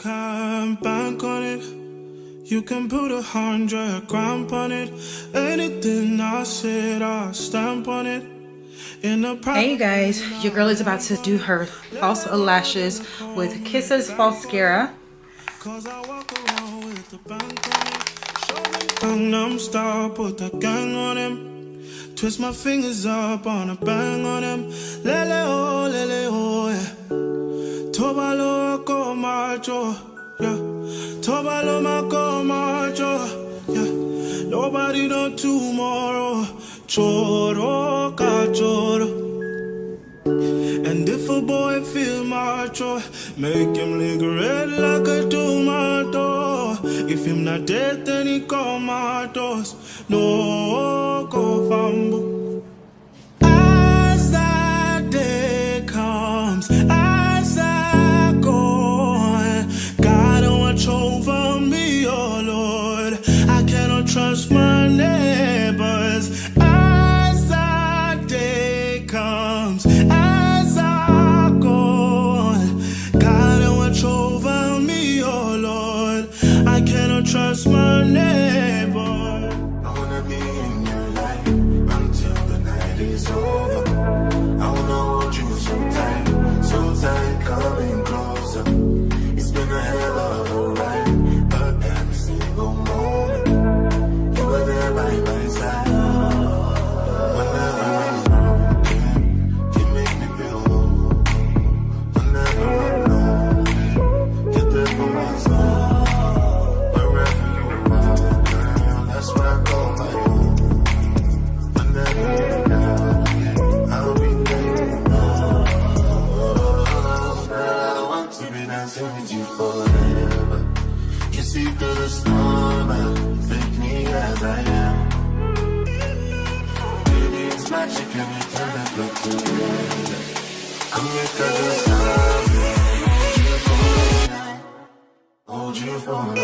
can bank on it. You can put 100 grand on it. Anything I said, I'll stamp on it. Hey you guys, your girl is about to do her false lashes with Kisses Falscara. Gangnam Style, put the gang on him. Twist my fingers up on a bang on him. Lele oh, yeah. Tobalo ko macho, yeah. Tobalo mako macho, yeah. Nobody know tomorrow. Choro ka choro. And if a boy feel macho, make him lick red like a tomato. If him not dead, then he comatose. No go fambo. As that day comes, as I go on, God watch over me, oh Lord. I cannot trust my neighbors. As that day comes, as I go on, God watch over me, oh Lord. I cannot trust my neighbor. I wanna be in your life until the night is over. I wanna hold you so tight, coming closer. It's been a hell of a ride, but every single moment you were there by my side. Whenever I'm wrong, you make me feel low. Whenever I'm alone, you're there for my soul. Wherever you are, girl, that's where I call my own. Whenever you're down, I'll be there. I want to be dancing with you forever. You see through the storm, take me as I am. Baby, it's magic every time I look together. Come here, 'cause it's time. Hold you for now.